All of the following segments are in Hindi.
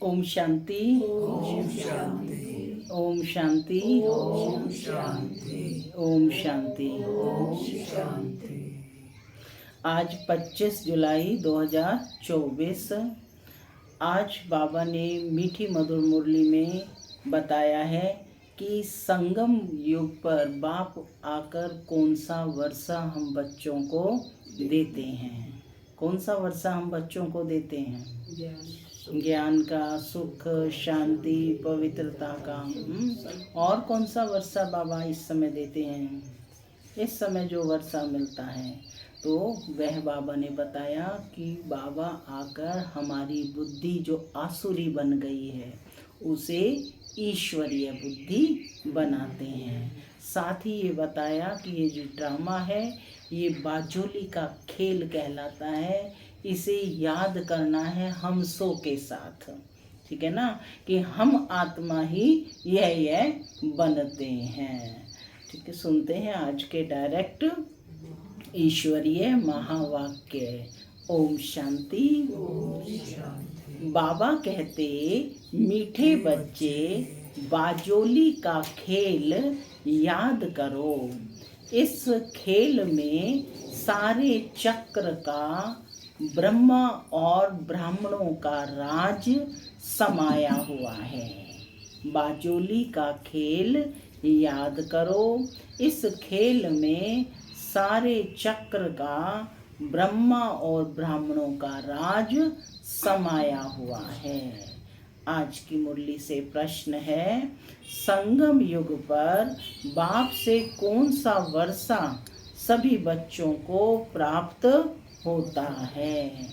ओम शांति। ओम शांति। ओम शांति। ओम शांति। ओम शांति। ओम शांति। आज 25 जुलाई 2024। आज बाबा ने मीठी मधुर मुरली में बताया है कि संगम युग पर बाप आकर कौन सा वर्षा हम बच्चों को देते हैं। कौन सा वर्षा हम बच्चों को देते हैं? ज्ञान का, सुख, शांति, पवित्रता का। और कौन सा वर्षा बाबा इस समय देते हैं? इस समय जो वर्षा मिलता है तो वह बाबा ने बताया कि बाबा आकर हमारी बुद्धि जो आसुरी बन गई है उसे ईश्वरीय बुद्धि बनाते हैं। साथ ही ये बताया कि ये जो ड्रामा है ये बाजोली का खेल कहलाता है। इसे याद करना है हम सो के साथ, ठीक है ना, कि हम आत्मा ही यह बनते हैं। ठीक है, सुनते हैं आज के डायरेक्ट ईश्वरीय महावाक्य। ओम शांति। बाबा कहते, मीठे बच्चे बाजोली का खेल याद करो। इस खेल में सारे चक्र का, ब्रह्मा और ब्राह्मणों का राज समाया हुआ है। बाजोली का खेल याद करो। इस खेल में सारे चक्र का, ब्रह्मा और ब्राह्मणों का राज समाया हुआ है। आज की मुरली से प्रश्न है, संगम युग पर बाप से कौन सा वर्षा सभी बच्चों को प्राप्त होता है?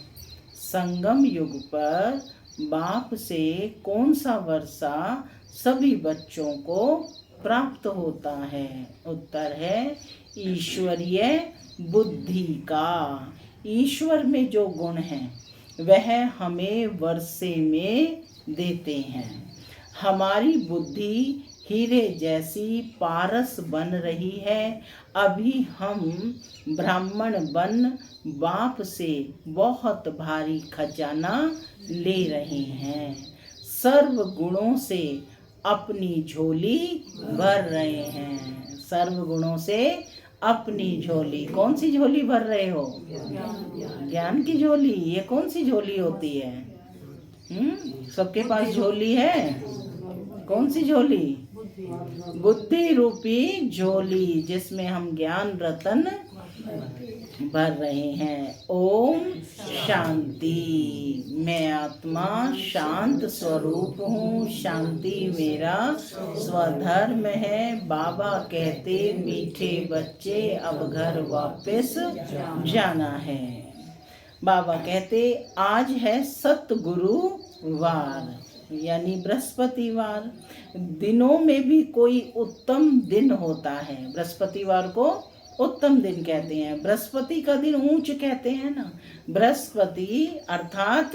संगम युग पर बाप से कौन सा वर्षा सभी बच्चों को प्राप्त होता है? उत्तर है ईश्वरीय बुद्धि का। ईश्वर में जो गुण है वह हमें वर्षे में देते हैं। हमारी बुद्धि हीरे जैसी पारस बन रही है। अभी हम ब्राह्मण बन बाप से बहुत भारी खजाना ले रहे हैं। सर्व गुणों से अपनी झोली भर रहे हैं। सर्व गुणों से अपनी झोली। कौन सी झोली भर रहे हो? ज्ञान की झोली। ये कौन सी झोली होती है? सबके पास झोली है। कौन सी झोली? बुद्धि रूपी झोली, जिसमें हम ज्ञान रतन भर रहे हैं। ओम शांति। मैं आत्मा शांत स्वरूप हूँ। शांति मेरा स्वधर्म है। बाबा कहते, मीठे बच्चे अब घर वापस जाना है। बाबा कहते, आज है सतगुरुवार यानी बृहस्पतिवार। दिनों में भी कोई उत्तम दिन होता है। बृहस्पतिवार को उत्तम दिन कहते हैं। बृहस्पति का दिन ऊंच कहते हैं ना। बृहस्पति अर्थात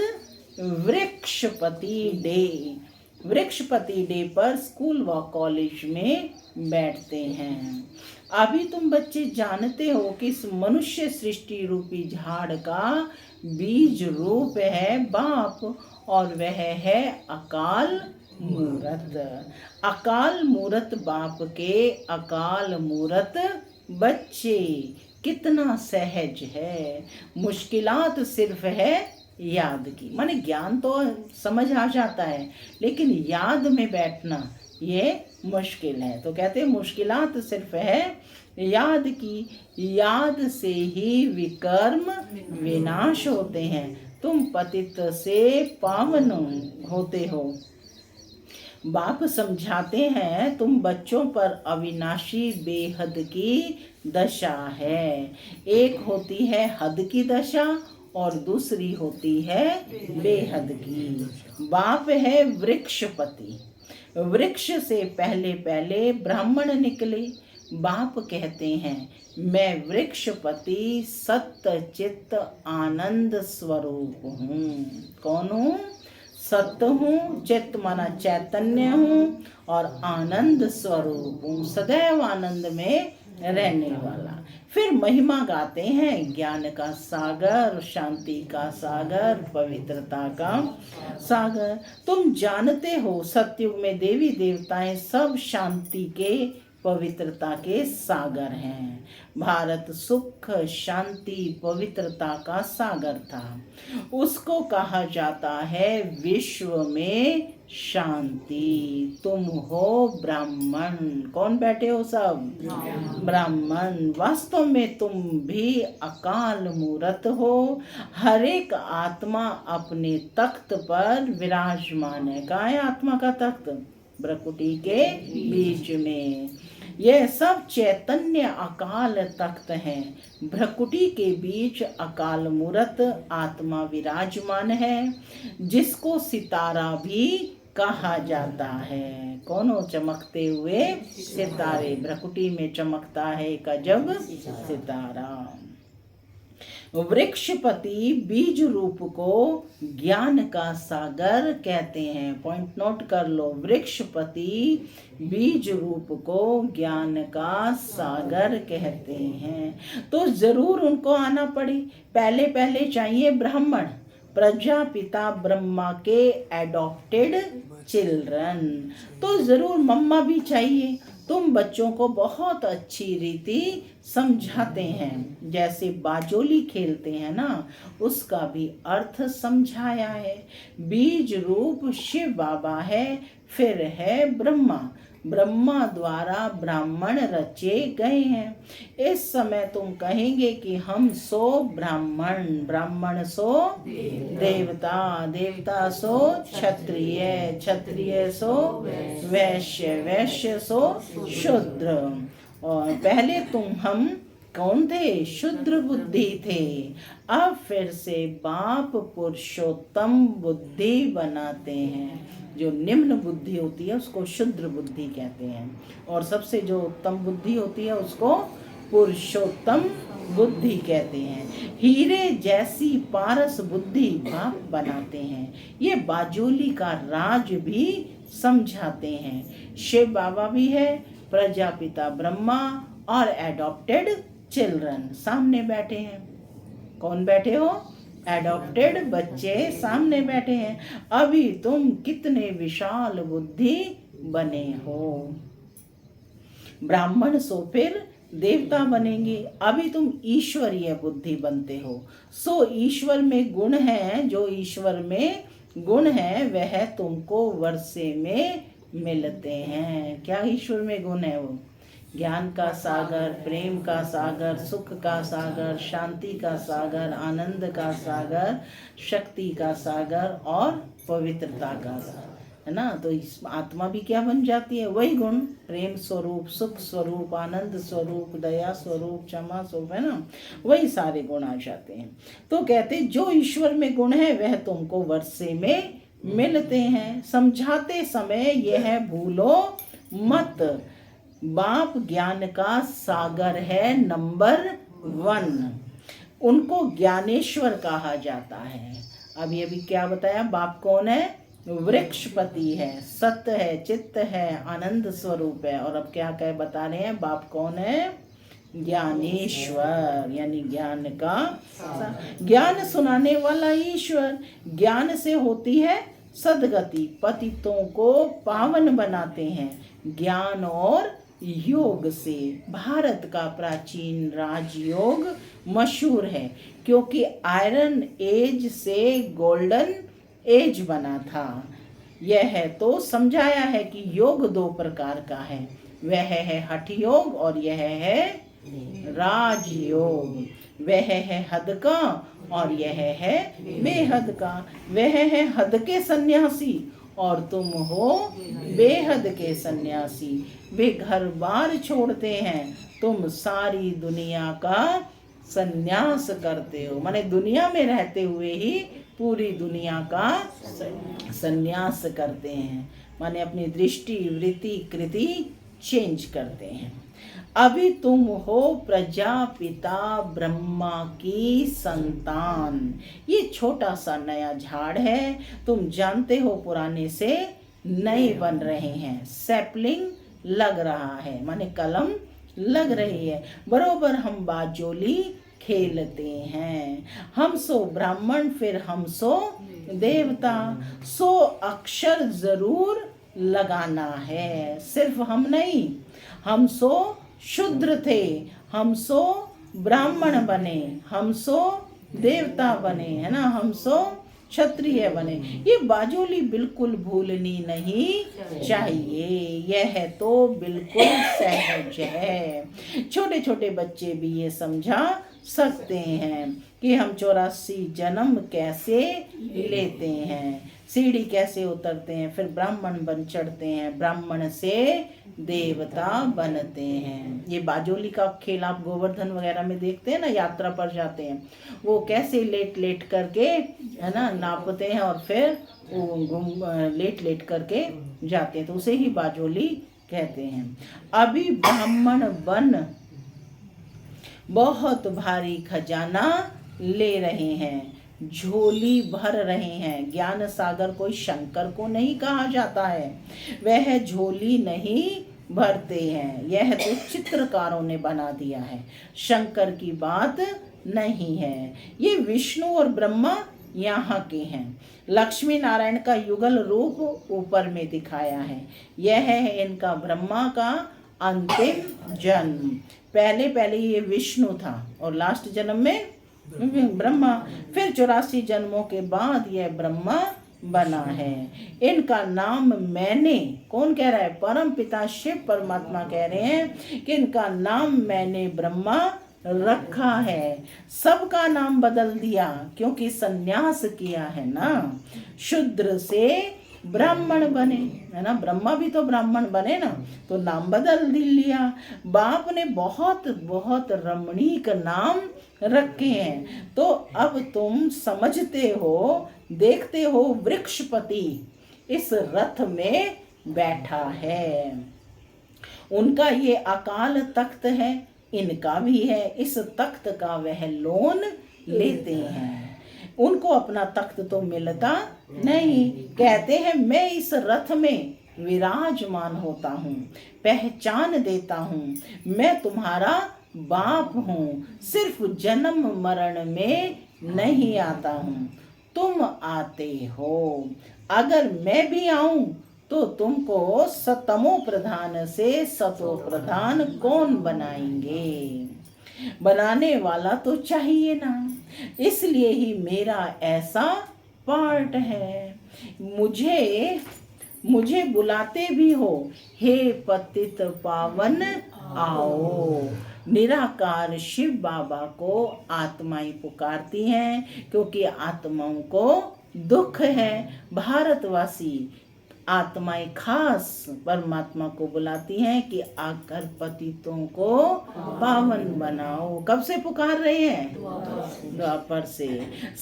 वृक्षपति डे। वृक्षपति डे पर स्कूल व कॉलेज में बैठते हैं। अभी तुम बच्चे जानते हो कि इस मनुष्य सृष्टि रूपी झाड़ का बीज रूप है बाप, और वह है अकाल मूरत। अकाल मूरत बाप के अकाल मूरत बच्चे। कितना सहज है। मुश्किलात सिर्फ है याद की। माने ज्ञान तो समझ आ जाता है, लेकिन याद में बैठना ये मुश्किल है। तो कहते हैं मुश्किलात सिर्फ है याद की। याद से ही विकर्म विनाश होते हैं। तुम पतित से पावन होते हो। बाप समझाते हैं, तुम बच्चों पर अविनाशी बेहद की दशा है। एक होती है हद की दशा और दूसरी होती है बेहद की। बाप है वृक्षपति। वृक्ष से पहले पहले ब्राह्मण निकले। बाप कहते हैं, मैं वृक्षपति सत्य चित्त आनंद स्वरूप हूँ। कौन हूँ? सत्य हूँ, चित्त माना चैतन्य हूँ, और आनंद स्वरूप हूँ। सदैव आनंद में रहने वाला। फिर महिमा गाते हैं, ज्ञान का सागर, शांति का सागर, पवित्रता का सागर। तुम जानते हो सतयुग में देवी देवताएं सब शांति के, पवित्रता के सागर हैं। भारत सुख, शांति, पवित्रता का सागर था। उसको कहा जाता है विश्व में शांति। तुम हो ब्राह्मण। कौन बैठे हो सब? ब्राह्मण। वास्तव में तुम भी अकाल मूरत हो। हर एक आत्मा अपने तख्त पर विराजमान है। कहाँ है आत्मा का तख्त? भ्रकुटी के बीच में। यह सब चैतन्य अकाल तख्त हैं। भ्रकुटी के बीच अकाल मूरत आत्मा विराजमान है, जिसको सितारा भी कहा जाता है। कौन हो? चमकते हुए सितारे। भ्रकुटी में चमकता है एक अजब सितारा। वृक्षपति बीज रूप को ज्ञान का सागर कहते हैं। पॉइंट नोट कर लो, वृक्षपति बीज रूप को ज्ञान का सागर कहते हैं। तो जरूर उनको आना पड़े। पहले पहले चाहिए ब्राह्मण, प्रजापिता ब्रह्मा के एडॉप्टेड चिल्ड्रन। तो जरूर मम्मा भी चाहिए। तुम बच्चों को बहुत अच्छी रीति समझाते हैं, जैसे बाजोली खेलते हैं ना, उसका भी अर्थ समझाया है। बीज रूप शिव बाबा है, फिर है ब्रह्मा। ब्रह्मा द्वारा ब्राह्मण रचे गए हैं। इस समय तुम कहेंगे कि हम सो ब्राह्मण, ब्राह्मण सो देवता, देवता सो क्षत्रिय, क्षत्रिय सो वैश्य, वैश्य सो शूद्र। और पहले हम कौन थे? शुद्र बुद्धि थे। अब फिर से बाप पुरुषोत्तम बुद्धि बनाते हैं। जो निम्न बुद्धि होती है उसको शुद्र बुद्धि कहते हैं, और सबसे जो उत्तम बुद्धि होती है उसको पुरुषोत्तम बुद्धि कहते हैं। हीरे जैसी पारस बुद्धि बाप बनाते हैं। ये बाजोली का राज भी समझाते हैं। शिव बाबा भी है, प्रजापिता ब्रह्मा और एडॉप्टेड चिल्ड्रन सामने बैठे हैं। कौन बैठे हो? एडॉप्टेड बच्चे सामने बैठे हैं। अभी तुम कितने विशाल बुद्धि बने हो। ब्राह्मण सो फिर देवता बनेंगे। अभी तुम ईश्वरीय बुद्धि बनते हो। सो ईश्वर में गुण है, जो ईश्वर में गुण है वह तुमको वर्षे में मिलते हैं। क्या ईश्वर में गुण है? वो ज्ञान का सागर, प्रेम का सागर, सुख का सागर, शांति का सागर, आनंद का सागर, शक्ति का सागर और पवित्रता का सागर, है ना। तो इस आत्मा भी क्या बन जाती है? वही गुण, प्रेम स्वरूप, सुख स्वरूप, आनंद स्वरूप, दया स्वरूप, क्षमा स्वरूप, है ना। वही सारे गुण आ जाते हैं। तो कहते जो ईश्वर में गुण है वह तुमको वर्षे में मिलते हैं। समझाते समय यह भूलो मत, बाप ज्ञान का सागर है नंबर 1। उनको ज्ञानेश्वर कहा जाता है। अभी अभी क्या बताया? बाप कौन है? वृक्षपति है, सत्य है, चित्त है, आनंद स्वरूप है। और अब क्या कह बता रहे हैं? बाप कौन है? ज्ञानेश्वर, यानी ज्ञान का ज्ञान सुनाने वाला ईश्वर। ज्ञान से होती है सदगति, पतितों को पावन बनाते हैं। ज्ञान और योग से भारत का प्राचीन राजयोग मशहूर है, क्योंकि आयरन एज से गोल्डन एज बना था। यह तो समझाया है कि योग 2 प्रकार का है, वह है हठ योग और यह है राजयोग। वह है हद का और यह है बेहद का। वह है हद के सन्यासी और तुम हो बेहद के सन्यासी। वे घर बार छोड़ते हैं, तुम सारी दुनिया का सन्यास करते हो। माने दुनिया में रहते हुए ही पूरी दुनिया का सन्यास करते हैं। माने अपनी दृष्टि, वृत्ति, कृति चेंज करते हैं। अभी तुम हो प्रजापिता ब्रह्मा की संतान। ये छोटा सा नया झाड़ है, तुम जानते हो पुराने से नए बन रहे हैं। सैपलिंग लग रहा है, माने कलम लग रही है। बरोबर हम बाजोली खेलते हैं। हम सो ब्राह्मण फिर हम सो देवता, 100 अक्षर जरूर लगाना है। सिर्फ हम नहीं, हम सो शूद्र थे, हम सो ब्राह्मण बने, हम सो देवता बने, है ना, हम सो क्षत्रिय बने। ये बाजोली बिल्कुल भूलनी नहीं चाहिए। यह तो बिल्कुल सहज है। छोटे छोटे बच्चे भी ये समझा सकते हैं कि हम 84 जन्म कैसे लेते हैं, सीढ़ी कैसे उतरते हैं, फिर ब्राह्मण बन चढ़ते हैं, ब्राह्मण से देवता बनते हैं। ये बाजोली का खेल आप गोवर्धन वगैरह में देखते हैं ना, यात्रा पर जाते हैं, वो कैसे लेट लेट करके, है ना, नापते हैं और फिर वो लेट लेट करके जाते हैं, तो उसे ही बाजोली कहते हैं। अभी ब्राह्मण बन बहुत भारी खजाना ले रहे हैं, झोली भर रहे हैं। ज्ञान सागर कोई शंकर को नहीं कहा जाता है, वह झोली नहीं भरते हैं, यह तो चित्रकारों ने बना दिया है, शंकर की बात नहीं है। ये विष्णु और ब्रह्मा यहाँ के हैं। लक्ष्मी नारायण का युगल रूप ऊपर में दिखाया है, यह है इनका ब्रह्मा का अंतिम जन्म। पहले पहले ये विष्णु था और लास्ट जन्म में ब्रह्मा, फिर 84 जन्मों के बाद यह ब्रह्मा बना है। इनका नाम मैंने, कौन कह रहा है, परम पिता शिव परमात्मा कह रहे हैं कि इनका नाम मैंने ब्रह्मा रखा है। सबका नाम बदल दिया क्योंकि सन्यास किया है ना, शूद्र से ब्राह्मण बने, है ना, ब्रह्मा भी तो ब्राह्मण बने ना, तो नाम बदल लिया। बाप ने बहुत बहुत रमणीक नाम रखे हैं। तो अब तुम समझते हो, देखते हो, वृक्षपति इस रथ में बैठा है, उनका ये अकाल तख्त है, इनका भी है, इस तख्त का वह लोन लेते हैं। उनको अपना तख्त तो मिलता नहीं, कहते हैं मैं इस रथ में विराजमान होता हूँ, पहचान देता हूँ, मैं तुम्हारा बाप हूँ, सिर्फ जन्म मरण में नहीं आता हूँ, तुम आते हो। अगर मैं भी आऊं तो तुमको सतमो प्रधान से सतो प्रधान कौन बनाएंगे, बनाने वाला तो चाहिए ना, इसलिए ही मेरा ऐसा पार्ट है। मुझे बुलाते भी हो, हे पतित पावन आओ। निराकार शिव बाबा को आत्माएं पुकारती हैं क्योंकि आत्माओं को दुख है। भारतवासी आत्माएं खास परमात्मा को बुलाती हैं कि आकर पतितों को पावन बनाओ। कब से पुकार रहे हैं? द्वापर से।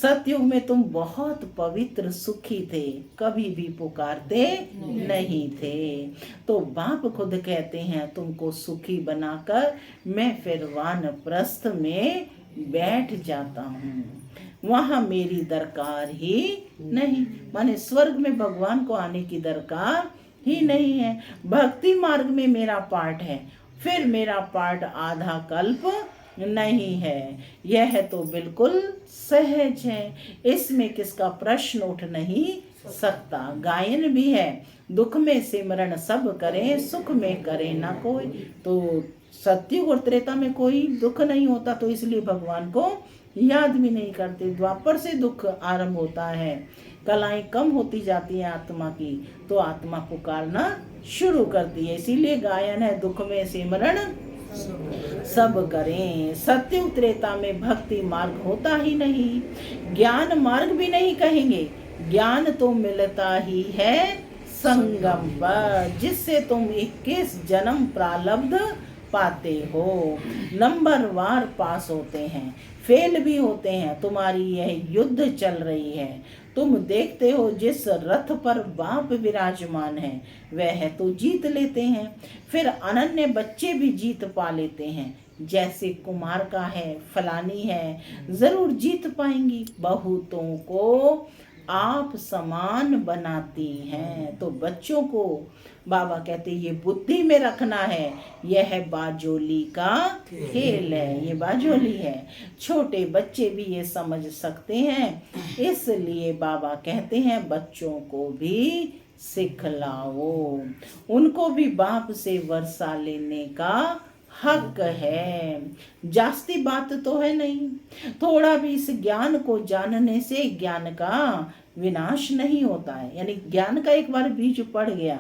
सतयुग में तुम बहुत पवित्र सुखी थे, कभी भी पुकारते नहीं थे। तो बाप खुद कहते हैं तुमको सुखी बनाकर मैं फिर वानप्रस्थ में बैठ जाता हूँ, वहां मेरी दरकार ही नहीं, माने स्वर्ग में भगवान को आने की दरकार ही नहीं है। भक्ति मार्ग में मेरा पार्ट है, फिर मेरा पार्ट आधा कल्प नहीं है। यह तो बिल्कुल सहज है, इसमें किसका प्रश्न उठ नहीं सकता। गायन भी है, दुख में सिमरण सब करें, सुख में करे ना कोई। तो सतयुग और त्रेता में कोई दुख नहीं होता, तो इसलिए भगवान को याद भी नहीं करते। द्वापर से दुख आरंभ होता है, कलाएं कम होती जाती हैं आत्मा की, तो आत्मा पुकारना शुरू करती है। इसीलिए गायन है, दुख में सिमरण सब करें। सत्युग त्रेता में भक्ति मार्ग होता ही नहीं, ज्ञान मार्ग भी नहीं कहेंगे, ज्ञान तो मिलता ही है संगम पर, जिससे तुम 21 जन्म प्रारब्ध पाते हो। नंबर वार पास होते हैं, फेल भी होते हैं। तुम्हारी यह युद्ध चल रही है, तुम देखते हो जिस रथ पर बाप विराजमान है वह तो जीत लेते हैं, फिर अनन्य बच्चे भी जीत पा लेते हैं। जैसे कुमार का है, फलानी है, जरूर जीत पाएंगी। बहुतों को आप समान बनाती हैं। तो बच्चों को बाबा कहते ये बुद्धि में रखना है, यह बाजोली का खेल है, ये बाजोली है। छोटे बच्चे भी ये समझ सकते हैं, इसलिए बाबा कहते हैं बच्चों को भी सिखलाओ, उनको भी बाप से वर्षा लेने का हक है। जास्ती बात तो है नहीं, थोड़ा भी इस ज्ञान को जानने से ज्ञान का विनाश नहीं होता है। यानी ज्ञान का एक बार बीज पड़ गया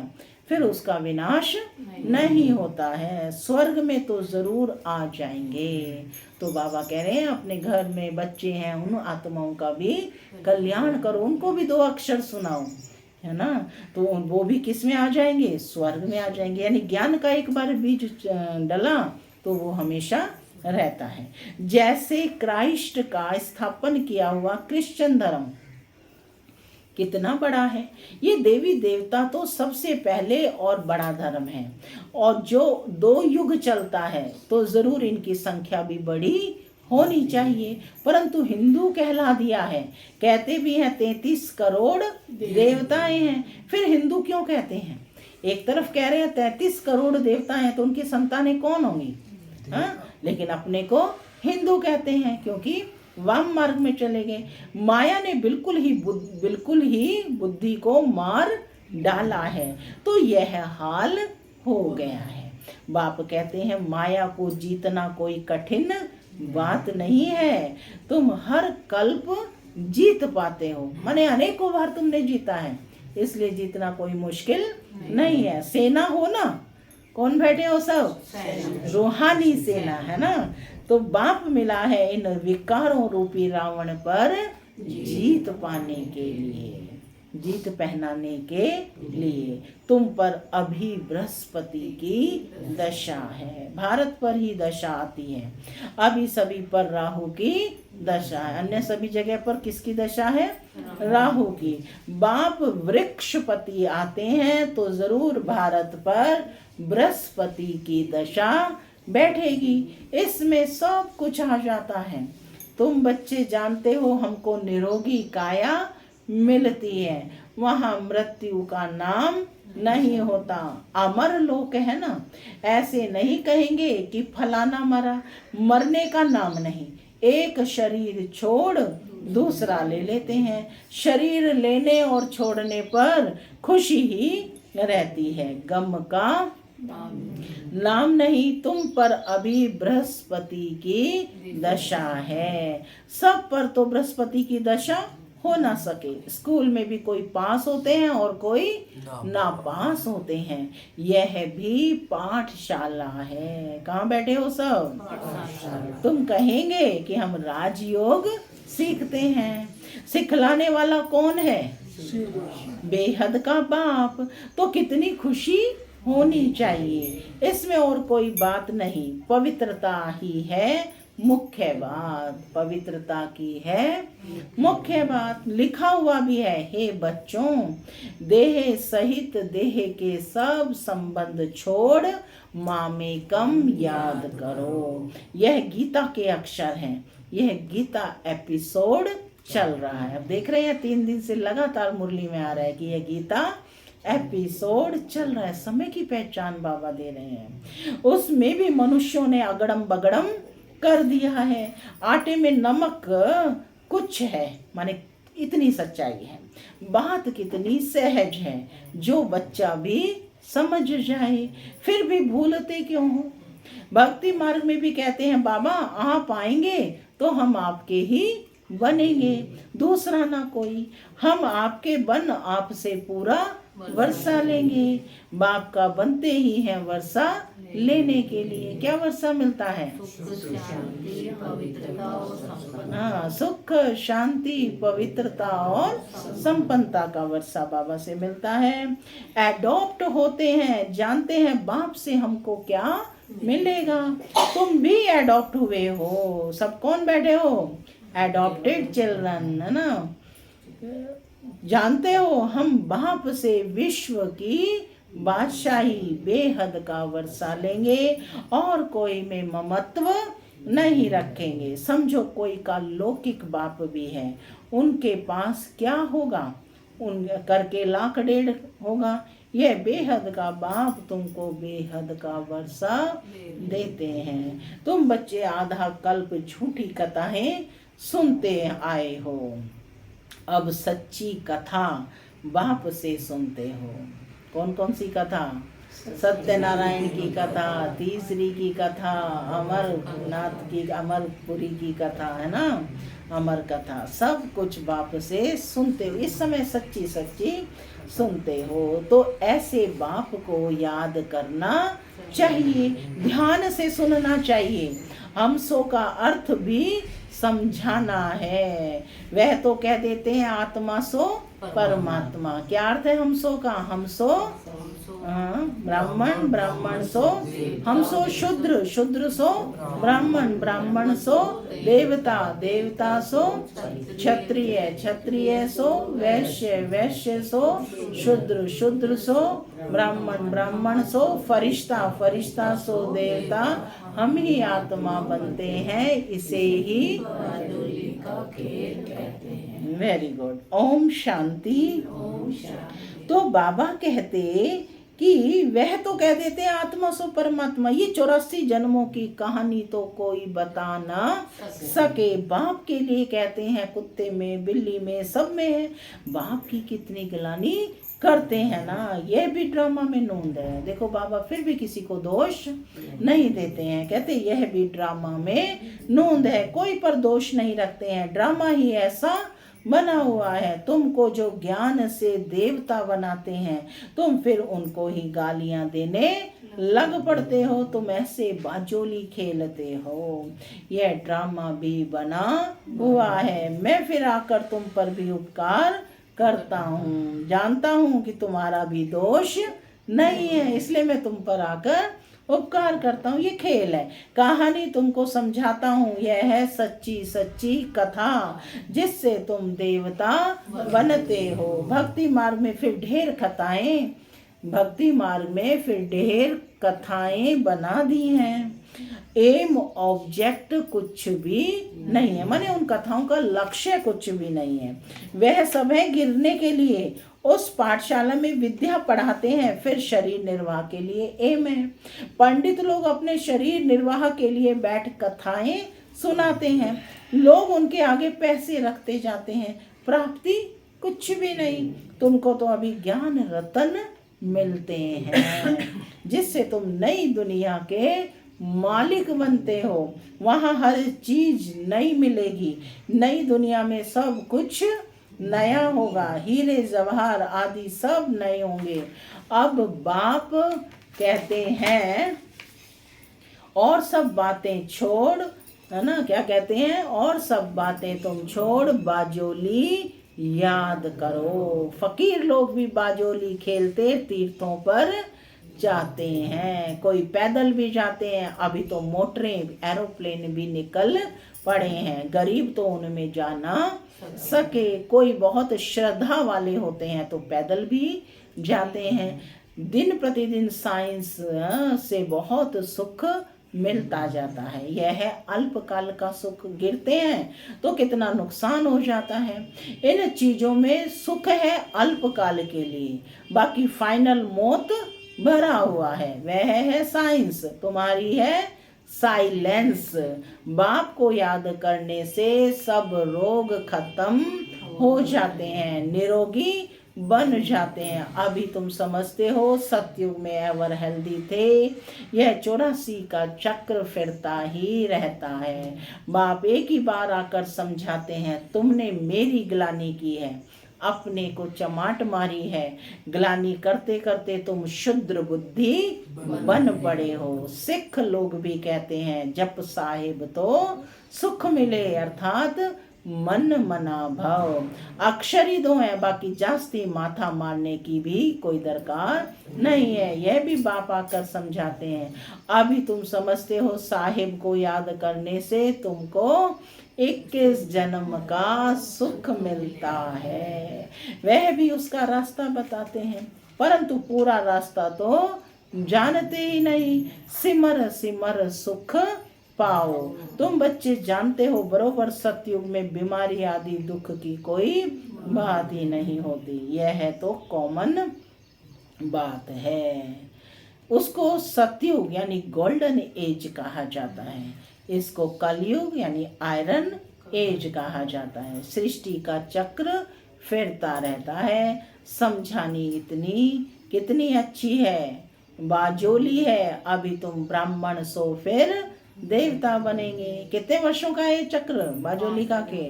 फिर उसका विनाश नहीं होता है, स्वर्ग में तो जरूर आ जाएंगे। तो बाबा कह रहे हैं अपने घर में बच्चे हैं, उन आत्माओं का भी कल्याण करो, उनको भी 2 अक्षर सुनाओ, है ना। तो वो भी किस में आ जाएंगे, स्वर्ग में आ जाएंगे। यानी ज्ञान का एक बार बीज डला तो वो हमेशा रहता है। जैसे क्राइस्ट का स्थापन किया हुआ क्रिश्चियन धर्म कितना बड़ा है, ये देवी देवता तो सबसे पहले और बड़ा धर्म है, और जो 2 युग चलता है तो जरूर इनकी संख्या भी बड़ी होनी चाहिए। परंतु हिंदू कहला दिया है, कहते भी हैं 33 करोड़ देवताएं हैं, फिर हिंदू क्यों कहते हैं? एक तरफ कह रहे हैं 33 करोड़ देवता हैं तो उनकी संतानें कौन होंगी, लेकिन अपने को हिंदू कहते हैं क्योंकि वाम मार्ग में चले गए। माया ने बिल्कुल ही बुद्धि को मार डाला है, तो यह हाल हो गया है। बाप कहते हैं माया को जीतना कोई कठिन बात नहीं है, तुम हर कल्प जीत पाते हो, माने अनेकों बार तुमने जीता है, इसलिए जीतना कोई मुश्किल नहीं है। सेना हो ना, कौन बैठे हो सब, रूहानी सेना है ना। तो बाप मिला है इन विकारों रूपी रावण पर जीत पाने के लिए, जीत पहनाने के लिए। तुम पर अभी बृहस्पति की दशा है, भारत पर ही दशा आती है, अभी सभी पर राहु की दशा है, अन्य सभी जगह पर किसकी दशा है, राहु की। बाप वृक्षपति आते हैं तो जरूर भारत पर बृहस्पति की दशा बैठेगी, इसमें सब कुछ आ जाता है। तुम बच्चे जानते हो हमको निरोगी काया मिलती है, वहां मृत्यु का नाम नहीं होता, अमर लोक है ना। ऐसे नहीं कहेंगे कि फलाना मरा, मरने का नाम नहीं, एक शरीर छोड़ दूसरा ले लेते हैं, शरीर लेने और छोड़ने पर खुशी ही रहती है, गम का नाम नहीं। तुम पर अभी बृहस्पति की दशा है, सब पर तो बृहस्पति की दशा हो ना सके। स्कूल में भी कोई पास होते हैं और कोई ना पास होते हैं, यह भी पाठशाला है। कहाँ बैठे हो सब, तुम कहेंगे कि हम राजयोग सीखते हैं, सिखलाने वाला कौन है, बेहद का बाप। तो कितनी खुशी होनी चाहिए, इसमें और कोई बात नहीं, पवित्रता ही है मुख्य बात, पवित्रता की है मुख्य बात। लिखा हुआ भी है, हे बच्चों देह सहित देह के सब संबंध छोड़ मामेकम याद करो। यह गीता के अक्षर हैं, यह गीता एपिसोड चल रहा है। अब देख रहे हैं 3 दिन से लगातार मुरली में आ रहा है कि यह गीता एपिसोड चल रहा है। समय की पहचान बाबा दे रहे हैं, उसमें भी मनुष्यों ने अगड़म बगड़म कर दिया है। आटे में नमक कुछ है, माने इतनी सच्चाई है, बात कितनी सहज है, जो बच्चा भी समझ जाए, फिर भी भूलते क्यों हो। भक्ति मार्ग में भी कहते हैं बाबा आप आएंगे तो हम आपके ही बनेंगे, दूसरा ना कोई, हम आपके बन आपसे पूरा वर्षा लेंगे। बाप का बनते ही है वर्षा लेने के लिए। क्या वर्षा मिलता है, हाँ, सुख शांति पवित्रता और संपन्नता का वर्षा बाबा से मिलता है। एडॉप्ट होते हैं, जानते हैं बाप से हमको क्या मिलेगा। तुम भी एडॉप्ट हुए हो, सब कौन बैठे हो, एडॉप्टेड चिल्ड्रन, है ना। जानते हो हम बाप से विश्व की बादशाही बेहद का वर्षा लेंगे और कोई में ममत्व नहीं रखेंगे। समझो कोई का लौकिक बाप भी है उनके पास क्या होगा, उन करके लाख डेढ़ होगा। यह बेहद का बाप तुमको बेहद का वर्षा देते हैं। तुम बच्चे आधा कल्प झूठी कथाएं सुनते आए हो, अब सच्ची कथा बाप से सुनते हो। कौन कौन सी कथा? सत्यनारायण की कथा, तीसरी की कथा, अमरनाथ की, अमरपुरी की कथा है ना, अमर कथा, सब कुछ बाप से सुनते हो। इस समय सच्ची सच्ची सुनते हो। तो ऐसे बाप को याद करना चाहिए, ध्यान से सुनना चाहिए। हमसो का अर्थ भी समझाना है। वह तो कह देते हैं आत्मा सो परमात्मा। क्या अर्थ है हमसो का? हमसो ब्राह्मण, ब्राह्मण सो हमसो शूद्र, शूद्र सो ब्राह्मण, ब्राह्मण सो देवता, देवता सो क्षत्रिय, क्षत्रिय सो वैश्य, वैश्य सो शूद्र, शूद्र सो ब्राह्मण, ब्राह्मण सो फरिश्ता, फरिश्ता सो देवता। हम ही आत्मा बनते हैं, इसे ही वेरी गुड। ओम शांति। तो बाबा कहते कि वह तो कह देते हैं आत्मा सो परमात्मा। ये 84 जन्मों की कहानी तो कोई बता ना सके। बाप के लिए कहते हैं कुत्ते में, बिल्ली में, सब में है। बाप की कितनी गिलानी करते हैं ना। यह भी ड्रामा में नोंद है। देखो बाबा फिर भी किसी को दोष नहीं देते हैं, कहते यह भी ड्रामा में नोंद है। कोई पर दोष नहीं रखते हैं, ड्रामा ही ऐसा बना हुआ है। तुमको जो ज्ञान से देवता बनाते हैं, तुम फिर उनको ही गालियां देने लग पड़ते हो। तुम ऐसे बाजोली खेलते हो। यह ड्रामा भी बना हुआ है। मैं फिर आकर तुम पर भी उपकार करता हूँ। जानता हूँ कि तुम्हारा भी दोष नहीं है, इसलिए मैं तुम पर आकर उपकार करता हूँ। ये खेल है, कहानी तुमको समझाता हूँ। यह है सच्ची सच्ची कथा, जिससे तुम देवता बनते हो। भक्ति मार्ग में फिर ढेर कथाएं, भक्ति मार्ग में फिर ढेर कथाएं बना दी हैं। एम ऑब्जेक्ट कुछ भी नहीं है, माने उन कथाओं का लक्ष्य कुछ भी नहीं है। वह सब है गिरने के लिए। उस पाठशाला में विद्या पढ़ाते हैं, फिर शरीर निर्वाह के लिए एम है। पंडित लोग अपने शरीर निर्वाह के लिए बैठ कथाएं सुनाते हैं। लोग उनके आगे पैसे रखते जाते हैं, प्राप्ति कुछ भी नहीं। तुमको तो अभी ज्ञान रतन मिलते हैं, जिससे तुम नई दुनिया के मालिक बनते हो। वहाँ हर चीज नई मिलेगी। नई दुनिया में सब कुछ नया होगा। हीरे जवाहर आदि सब नए होंगे। अब बाप कहते हैं और सब बातें छोड़, है ना, क्या कहते हैं? और सब बातें तुम छोड़ बाजोली याद करो। फकीर लोग भी बाजोली खेलते तीर्थों पर जाते हैं, कोई पैदल भी जाते हैं। अभी तो मोटरें, एरोप्लेन भी निकल पड़े हैं। गरीब तो उनमें जाना सके। कोई बहुत श्रद्धा वाले होते हैं तो पैदल भी जाते हैं। दिन प्रतिदिन साइंस से बहुत सुख मिलता जाता है। यह है अल्पकाल का सुख। गिरते हैं तो कितना नुकसान हो जाता है। इन चीजों में सुख है अल्पकाल के लिए, बाकी फाइनल मौत भरा हुआ है। वह है साइंस, तुम्हारी है साइलेंस। बाप को याद करने से सब रोग खत्म हो जाते हैं, निरोगी बन जाते हैं। अभी तुम समझते हो सतयुग में एवर हेल्दी थे। यह 84 का चक्र फिरता ही रहता है। बाप एक ही बार आकर समझाते हैं, तुमने मेरी ग्लानि की है, अपने को चमाट मारी है। ग्लानि करते करते तुम शुद्र बुद्धि बन पड़े हो। सिख लोग भी कहते हैं जप साहिब तो सुख मिले, अर्थात मन मना भाव। अक्षर ही 2 है, बाकी जास्ती माथा मारने की भी कोई दरकार नहीं है। यह भी बाप आकर समझाते हैं। अभी तुम समझते हो साहिब को याद करने से तुमको 21 जन्म का सुख मिलता है। वह भी उसका रास्ता बताते हैं, परंतु पूरा रास्ता तो जानते ही नहीं। सिमर सिमर सुख पाओ। तुम बच्चे जानते हो बरोबर सतयुग में बीमारी आदि दुख की कोई बात ही नहीं होती। यह तो कॉमन बात है। उसको सतयुग यानी गोल्डन एज कहा जाता है, इसको कलयुग यानी आयरन एज कहा जाता है। सृष्टि का चक्र फिरता रहता है। समझानी इतनी कितनी अच्छी है, बाजोली है। अभी तुम ब्राह्मण सो फिर देवता बनेंगे। कितने वर्षों का है ये चक्र बाजोली का के?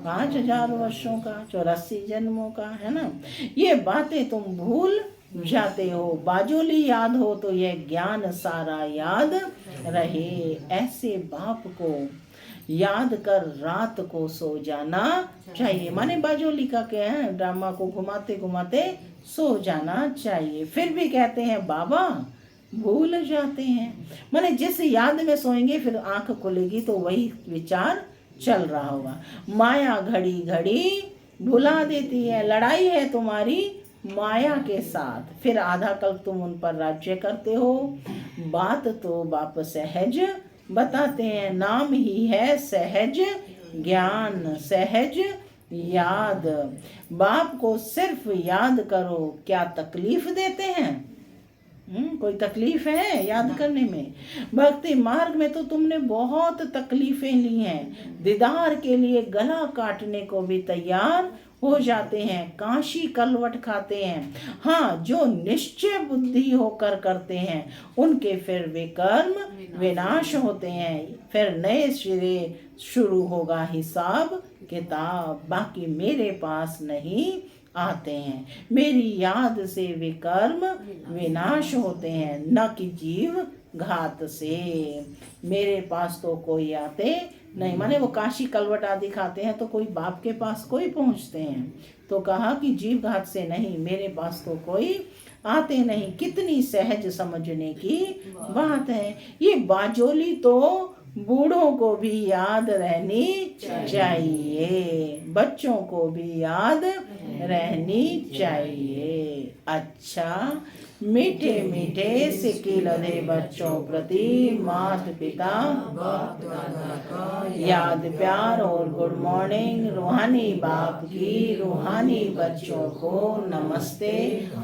5000 वर्षों का, 84 जन्मों का, है ना। ये बातें तुम भूल जाते हो। बाजोली याद हो तो यह ज्ञान सारा याद रहे। ऐसे बाप को याद कर रात को सो जाना चाहिए। माने बाजोली का क्या है, ड्रामा को घुमाते घुमाते सो जाना चाहिए। फिर भी कहते हैं बाबा भूल जाते हैं। माने जिस याद में सोएंगे फिर आंख खुलेगी तो वही विचार चल रहा होगा। माया घड़ी घड़ी भुला देती है। लड़ाई है तुम्हारी माया के साथ, फिर आधा कल तुम उन पर राज्य करते हो। बात तो बाप सहज बताते हैं, नाम ही है सहज ज्ञान, सहज याद। बाप को सिर्फ याद करो। क्या तकलीफ देते हैं? कोई तकलीफ है याद करने में? भक्ति मार्ग में तो तुमने बहुत तकलीफें ली हैं। दीदार के लिए गला काटने को भी तैयार हो जाते हैं, काशी कलवट खाते हैं। हाँ, जो निश्चय बुद्धि होकर करते हैं उनके फिर वे कर्म विनाश होते हैं। फिर नए सिरे शुरू होगा हिसाब किताब। बाकी मेरे पास नहीं आते हैं, मेरी याद से वे कर्म विनाश होते हैं, न कि जीव घात से। मेरे पास तो कोई आते नहीं। माने वो काशी कलवट आदि खाते हैं तो कोई बाप के पास कोई पहुंचते हैं। तो कहा कि जीव घात से नहीं, मेरे पास तो कोई आते नहीं। कितनी सहज समझने की बात है। ये बाजोली तो बूढ़ों को भी याद रहनी चाहिए, बच्चों को भी याद रहनी चाहिए। अच्छा, मीठे मीठे सिक्के लदे बच्चों प्रति माता पिता याद प्यार और गुड मॉर्निंग। रूहानी बाप की रूहानी बच्चों को नमस्ते।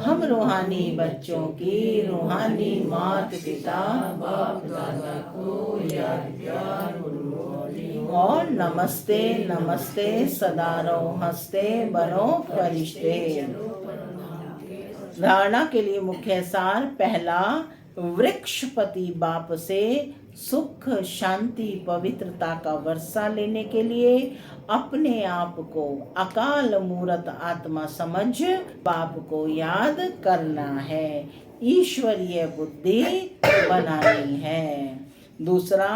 हम रूहानी बच्चों की रूहानी माता पिता बाप दादा को याद प्यार और नमस्ते नमस्ते। सदा रहो हंसते बनो फरिश्ते। धारणा के लिए मुख्य सार। पहला, वृक्षपति बाप से सुख शांति पवित्रता का वर्षा लेने के लिए अपने आप को अकाल मूर्त आत्मा समझ बाप को याद करना है, ईश्वरीय बुद्धि बनानी है। दूसरा,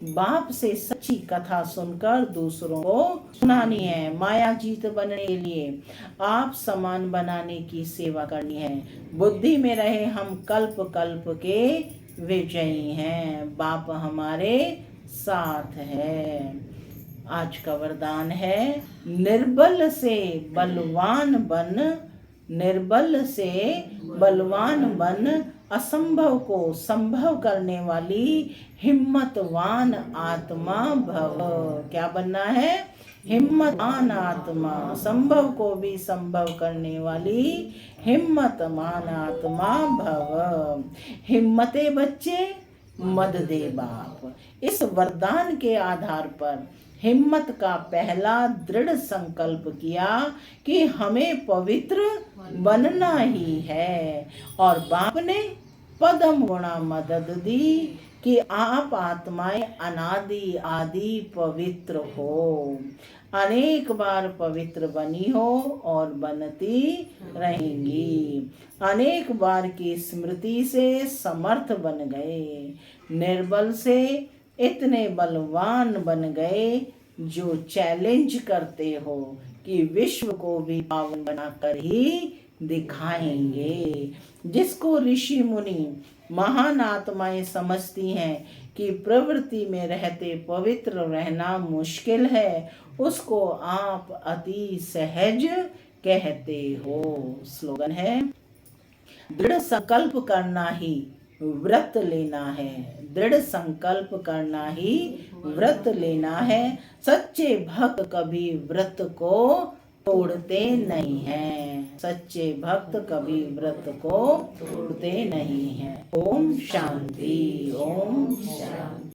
बाप से सच्ची कथा सुनकर दूसरों को सुनानी है। माया जीत बनने के लिए आप समान बनाने की सेवा करनी है। बुद्धि में रहे हम कल्प कल्प के विजयी हैं, बाप हमारे साथ है। आज का वरदान है, निर्बल से बलवान बन, निर्बल से बलवान बन, असंभव को संभव करने वाली हिम्मतवान आत्मा भव। क्या बनना है? हिम्मतवान आत्मा, संभव को भी संभव करने वाली हिम्मतवान आत्मा भव। हिम्मते बच्चे मद दे बाप। इस वरदान के आधार पर हिम्मत का पहला दृढ़ संकल्प किया कि हमें पवित्र बनना ही है, और बाप ने पदम गुणा मदद दी कि आप आत्माएं अनादि आदि पवित्र हो, अनेक बार पवित्र बनी हो और बनती रहेंगी। अनेक बार की स्मृति से समर्थ बन गए, निर्बल से इतने बलवान बन गए जो चैलेंज करते हो कि विश्व को भी पावन बनाकर ही दिखाएंगे। जिसको ऋषि मुनि महान आत्माएं समझती हैं कि प्रवृत्ति में रहते पवित्र रहना मुश्किल है, उसको आप अति सहज कहते हो। स्लोगन है, दृढ़ संकल्प करना ही व्रत लेना है, दृढ़ संकल्प करना ही व्रत लेना है। सच्चे भक्त कभी व्रत को तोड़ते नहीं हैं, सच्चे भक्त कभी व्रत को तोड़ते नहीं हैं। ओम शांति, ओम शांति।